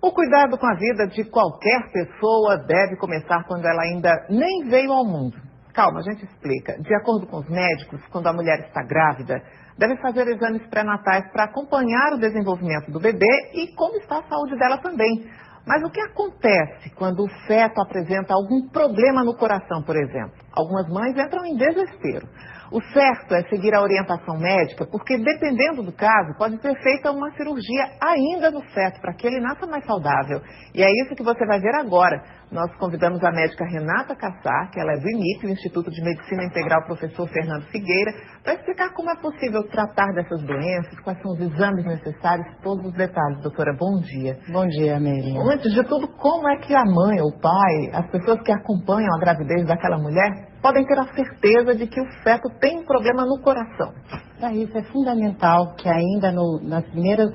O cuidado com a vida de qualquer pessoa deve começar quando ela ainda nem veio ao mundo. Calma, a gente explica. De acordo com os médicos, quando a mulher está grávida, deve fazer exames pré-natais para acompanhar o desenvolvimento do bebê e como está a saúde dela também. Mas o que acontece quando o feto apresenta algum problema no coração, por exemplo? Algumas mães entram em desespero. O certo é seguir a orientação médica, porque dependendo do caso, pode ser feita uma cirurgia ainda no feto, para que ele nasça mais saudável. E é isso que você vai ver agora. Nós convidamos a médica Renata Cassar, que ela é do IMIP, o Instituto de Medicina Integral Professor Fernando Figueira, para explicar como é possível tratar dessas doenças, quais são os exames necessários, todos os detalhes. Doutora, bom dia. Bom dia, Amélia. Antes de tudo, como é que a mãe, o pai, as pessoas que acompanham a gravidez daquela mulher podem ter a certeza de que o feto tem um problema no coração? Para isso é fundamental que ainda nas primeiras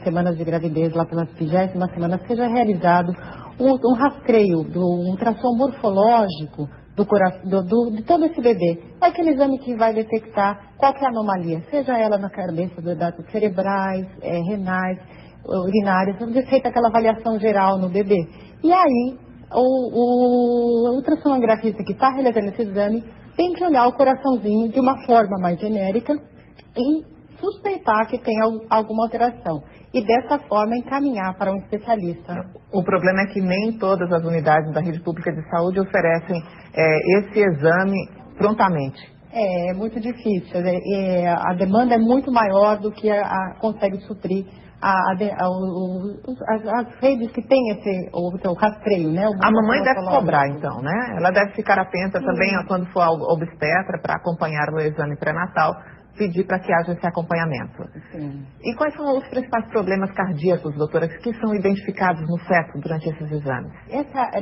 semanas de gravidez, lá pelas 20ª semana, seja realizado um rastreio do ultrassom morfológico de todo esse bebê. É aquele exame que vai detectar qualquer anomalia, seja ela na cabeça, dados cerebrais, renais, urinárias, onde é feita aquela avaliação geral no bebê. E aí, o ultrassonografista que está realizando esse exame tem que olhar o coraçãozinho de uma forma mais genérica e suspeitar que tem alguma alteração. E dessa forma encaminhar para um especialista. O problema é que nem todas as unidades da rede pública de saúde oferecem esse exame prontamente. É muito difícil. A demanda é muito maior do que consegue suprir as redes que têm o rastreio, né? A mamãe deve cobrar, então, né? Ela deve ficar atenta também quando for ao obstetra para acompanhar o exame pré-natal, pedir para que haja esse acompanhamento. Sim. E quais são os principais problemas cardíacos, doutora, que são identificados no feto durante esses exames?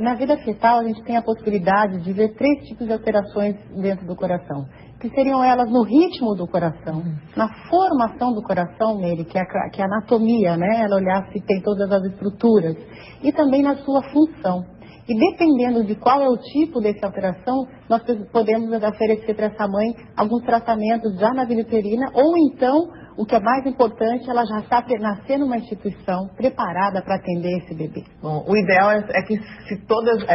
Na vida fetal, a gente tem a possibilidade de ver 3 tipos de alterações dentro do coração, que seriam elas no ritmo do coração, na formação do coração nele, que é a anatomia, né? Ela olhar se tem todas as estruturas, e também na sua função. E dependendo de qual é o tipo dessa alteração, nós podemos oferecer para essa mãe alguns tratamentos já na vida uterina, ou então, o que é mais importante, ela já está nascendo numa instituição preparada para atender esse bebê. Bom, o ideal é que se todas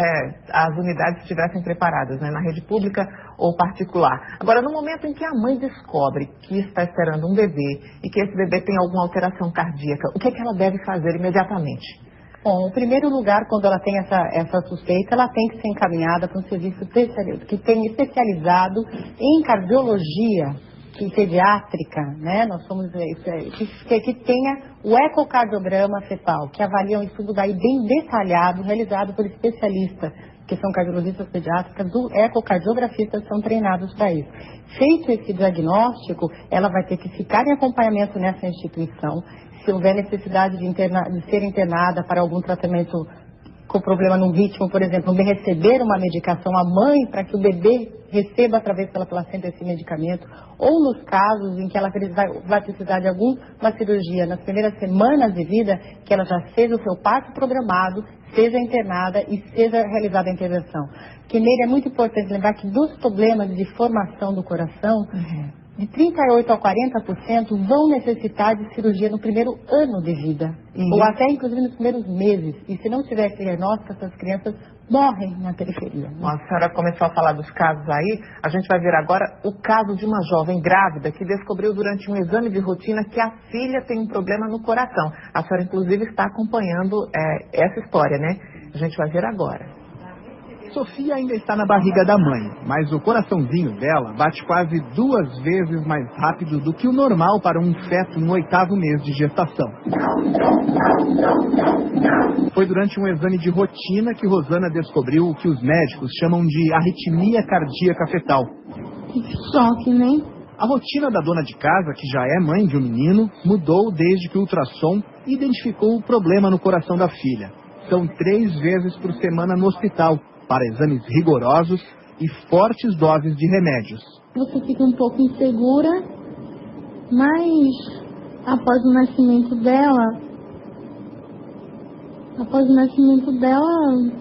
as unidades estivessem preparadas, né, na rede pública ou particular. Agora, no momento em que a mãe descobre que está esperando um bebê e que esse bebê tem alguma alteração cardíaca, o que ela deve fazer imediatamente? Bom, em primeiro lugar, quando ela tem essa suspeita, ela tem que ser encaminhada para um serviço que tem especializado em cardiologia pediátrica, né? Nós somos que tenha o ecocardiograma fetal, que avalia um estudo daí bem detalhado, realizado por especialistas, que são cardiologistas pediátricas, ecocardiografistas são treinados para isso. Feito esse diagnóstico, ela vai ter que ficar em acompanhamento nessa instituição. Se houver necessidade de ser internada para algum tratamento com problema no ritmo, por exemplo, receber uma medicação, a mãe, para que o bebê receba através pela placenta esse medicamento, ou nos casos em que ela vai precisar de alguma cirurgia nas primeiras semanas de vida, que ela já seja o seu parto programado, seja internada e seja realizada a intervenção. Porque nele é muito importante lembrar que dos problemas de formação do coração, de 38% a 40% vão necessitar de cirurgia no primeiro ano de vida, ou até inclusive nos primeiros meses. E se não tiver diagnóstico, essas crianças morrem na periferia. Bom, a senhora começou a falar dos casos aí, a gente vai ver agora o caso de uma jovem grávida que descobriu durante um exame de rotina que a filha tem um problema no coração. A senhora inclusive está acompanhando essa história, né? A gente vai ver agora. Sofia ainda está na barriga da mãe, mas o coraçãozinho dela bate quase 2 vezes mais rápido do que o normal para um feto no 8º mês de gestação. Foi durante um exame de rotina que Rosana descobriu o que os médicos chamam de arritmia cardíaca fetal. Que choque, né? A rotina da dona de casa, que já é mãe de um menino, mudou desde que o ultrassom identificou o problema no coração da filha. São 3 vezes por semana no hospital, para exames rigorosos e fortes doses de remédios. Você fica um pouco insegura, mas após o nascimento dela,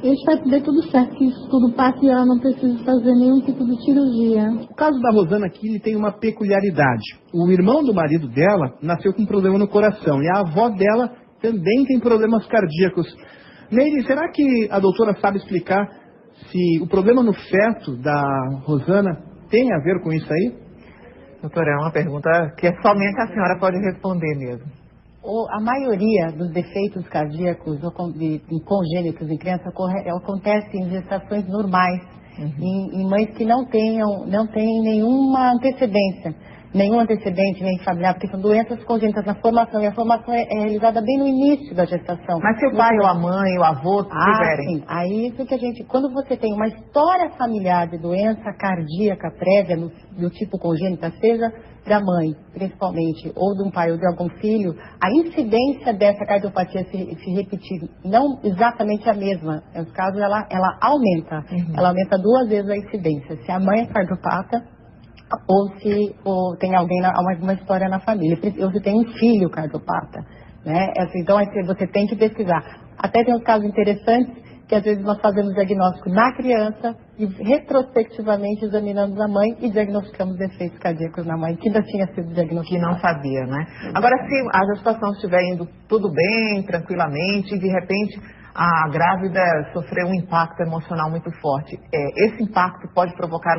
eu espero que dê tudo certo, que isso tudo passe e ela não precise fazer nenhum tipo de cirurgia. O caso da Rosana aqui ele tem uma peculiaridade. O irmão do marido dela nasceu com um problema no coração e a avó dela também tem problemas cardíacos. Neide, será que a doutora sabe explicar se o problema no feto da Rosana tem a ver com isso aí? Doutora, é uma pergunta que somente a senhora pode responder mesmo. A maioria dos defeitos cardíacos congênitos em criança acontece em gestações normais, em mães que não têm nenhuma antecedente, nem familiar, porque são doenças congênitas na formação, e a formação é realizada bem no início da gestação. Mas se o pai ou a mãe, o avô tiverem... Sim. Aí isso que quando você tem uma história familiar de doença cardíaca prévia do tipo congênita, seja da mãe, principalmente, ou de um pai ou de algum filho, a incidência dessa cardiopatia se repetir, não exatamente a mesma, nos casos ela aumenta, ela aumenta 2 vezes a incidência, se a mãe é cardiopata, ou tem alguma história na família, ou se tem um filho cardiopata, né? Então você tem que pesquisar. Até tem uns casos interessantes que às vezes nós fazemos diagnóstico na criança e retrospectivamente examinamos a mãe e diagnosticamos defeitos cardíacos na mãe, que ainda tinha sido diagnosticado. Que não sabia, né? Agora, se a gestação estiver indo tudo bem, tranquilamente, e de repente a grávida sofreu um impacto emocional muito forte, esse impacto pode provocar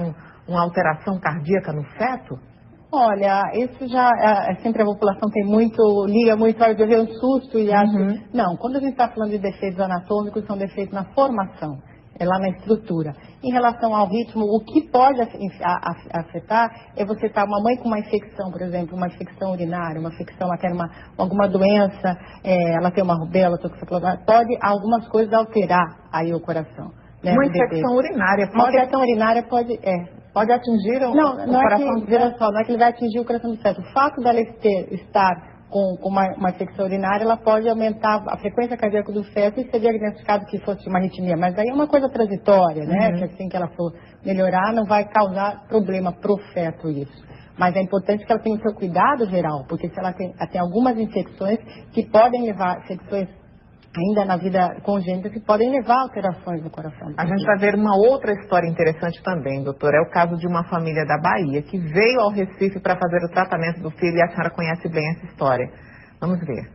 uma alteração cardíaca no feto? Olha, isso já sempre a população liga muito, vai ver um susto e acha... Não, quando a gente está falando de defeitos anatômicos, são defeitos na formação, lá na estrutura. Em relação ao ritmo, o que pode afetar é você estar uma mãe com uma infecção, por exemplo, uma infecção urinária, uma infecção, alguma doença, ela tem uma rubéola, pode algumas coisas alterar aí o coração. Né, uma infecção urinária pode... Uma infecção urinária pode atingir o coração? Não é que ele vai atingir o coração do feto. O fato dela estar com uma infecção urinária, ela pode aumentar a frequência cardíaca do feto e ser diagnosticado que fosse uma arritmia. Mas aí é uma coisa transitória, né? Que assim que ela for melhorar, não vai causar problema pro feto isso. Mas é importante que ela tenha o seu cuidado geral, porque se ela tem algumas infecções que podem levar, infecções ainda na vida congênita, que podem levar a alterações no coração. A gente vai ver uma outra história interessante também, doutor. É o caso de uma família da Bahia que veio ao Recife para fazer o tratamento do filho, e a senhora conhece bem essa história. Vamos ver.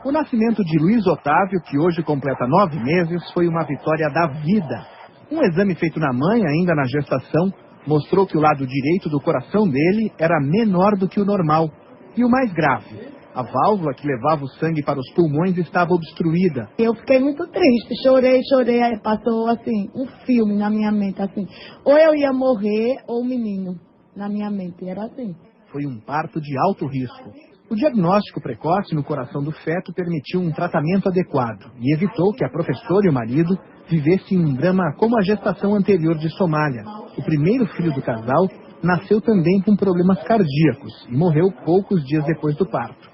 O nascimento de Luiz Otávio, que hoje completa 9 meses, foi uma vitória da vida. Um exame feito na mãe, ainda na gestação, mostrou que o lado direito do coração dele era menor do que o normal. E o mais grave, a válvula que levava o sangue para os pulmões estava obstruída. Eu fiquei muito triste, chorei, aí passou assim, um filme na minha mente, assim, ou eu ia morrer ou o menino, na minha mente, era assim. Foi um parto de alto risco. O diagnóstico precoce no coração do feto permitiu um tratamento adequado e evitou que a professora e o marido vivessem um drama como a gestação anterior de Somália. O primeiro filho do casal nasceu também com problemas cardíacos e morreu poucos dias depois do parto.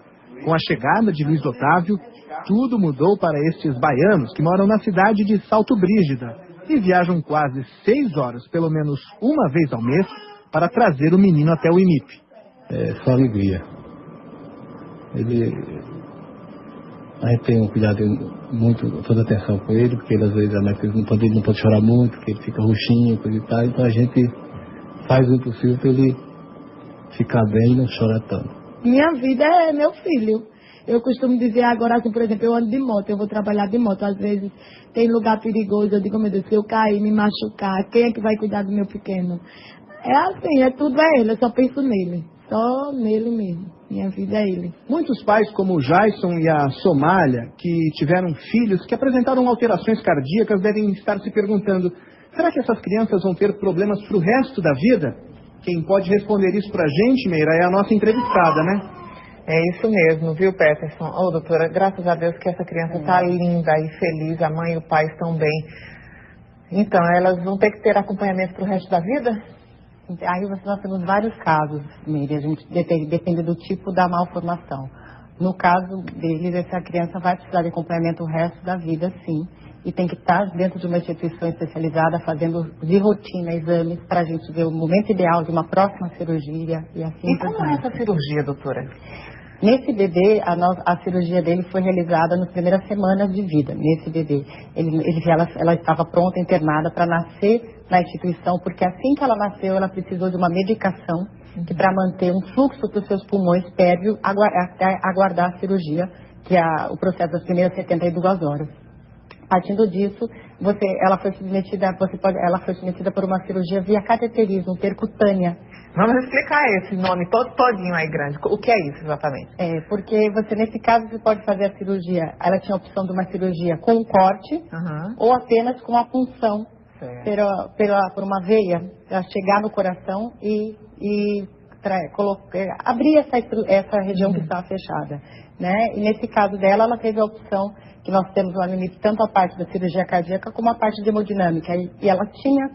Com a chegada de Luiz Otávio, tudo mudou para estes baianos que moram na cidade de Salto Brígida e viajam quase 6 horas, pelo menos uma vez ao mês, para trazer o menino até o IMIP. É só alegria. A gente tem um cuidado toda atenção com ele, porque ele às vezes ele não pode chorar muito, porque ele fica roxinho, coisa e tal, então a gente faz o impossível para ele ficar bem e não chorar tanto. Minha vida é meu filho. Eu costumo dizer agora, assim, por exemplo, eu ando de moto, eu vou trabalhar de moto. Às vezes tem lugar perigoso, eu digo, meu Deus, se eu cair, me machucar, quem é que vai cuidar do meu pequeno? É assim, tudo é ele, eu só penso nele. Só nele mesmo. Minha vida é ele. Muitos pais, como o Jason e a Somália, que tiveram filhos que apresentaram alterações cardíacas, devem estar se perguntando, será que essas crianças vão ter problemas para o resto da vida? Quem pode responder isso pra gente, Meira, é a nossa entrevistada, né? É isso mesmo, viu, Peterson? Doutora, graças a Deus que essa criança está linda e feliz, a mãe e o pai estão bem. Então, elas vão ter que ter acompanhamento pro resto da vida? Aí nós temos vários casos, Meira, a gente depende do tipo da malformação. No caso deles, essa criança vai precisar de acompanhamento o resto da vida, sim. E tem que estar dentro de uma instituição especializada, fazendo de rotina exames, para a gente ver o momento ideal de uma próxima cirurgia e assim. E como é essa cirurgia, doutora? Nesse bebê, a cirurgia dele foi realizada nas primeiras semanas de vida, nesse bebê. Ela estava pronta, internada para nascer na instituição, porque assim que ela nasceu, ela precisou de uma medicação que para manter um fluxo para os seus pulmões prévio até aguardar a cirurgia, o processo das primeiras 72 horas. Partindo disso, ela foi submetida por uma cirurgia via cateterismo percutânea. Vamos explicar esse nome todinho aí grande. O que é isso exatamente? Porque nesse caso, você pode fazer a cirurgia, ela tinha a opção de uma cirurgia com corte ou apenas com a punção por uma veia, para chegar no coração e abrir essa região que estava fechada. Né? E nesse caso dela, ela teve a opção que nós temos lá no limite, tanto a parte da cirurgia cardíaca como a parte de hemodinâmica. E ela tinha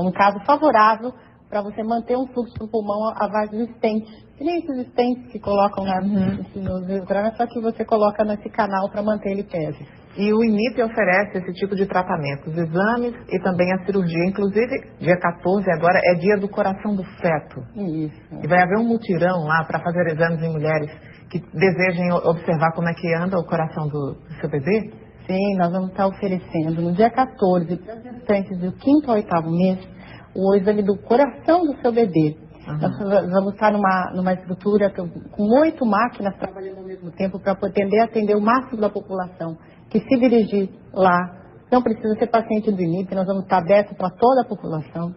um caso favorável para você manter um fluxo no pulmão à base do stent. Que nem esses stents que colocam nos uterâneos, só que você coloca nesse canal para manter ele tese. E o INIP oferece esse tipo de tratamento, os exames e também a cirurgia. Inclusive, dia 14 agora é dia do coração do feto. Isso. E vai haver um mutirão lá para fazer exames em mulheres que desejem observar como é que anda o coração do seu bebê? Sim, nós vamos estar oferecendo no dia 14, para as gestantes do 5º ao 8º mês, o exame do coração do seu bebê. Nós vamos estar numa estrutura com 8 máquinas trabalhando ao mesmo tempo para poder atender o máximo da população que se dirigir lá. Não precisa ser paciente do INIP, nós vamos estar abertos para toda a população.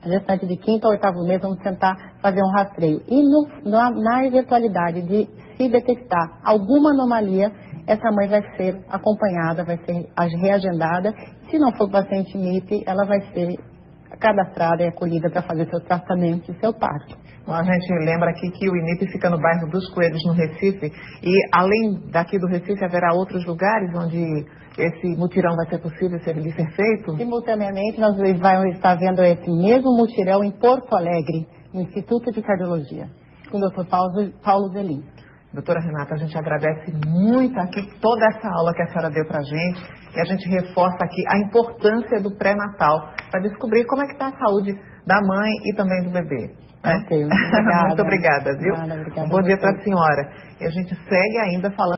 A gestante de 5º ao 8º mês, vamos tentar fazer um rastreio. E na eventualidade de se detectar alguma anomalia, essa mãe vai ser acompanhada, vai ser reagendada. Se não for paciente INIP, ela vai ser cadastrada e acolhida para fazer seu tratamento e seu parto. Bom, a gente lembra aqui que o INIP fica no bairro dos Coelhos, no Recife, e além daqui do Recife haverá outros lugares onde esse mutirão vai ser possível de ser feito? Simultaneamente, nós vamos estar vendo esse mesmo mutirão em Porto Alegre, no Instituto de Cardiologia, com o Dr. Paulo Zelim. Doutora Renata, a gente agradece muito aqui toda essa aula que a senhora deu pra gente e a gente reforça aqui a importância do pré-natal para descobrir como é que está a saúde da mãe e também do bebê. Ok, muito obrigada. Muito obrigada, viu? Obrigada, Um bom dia para a senhora. E a gente segue ainda falando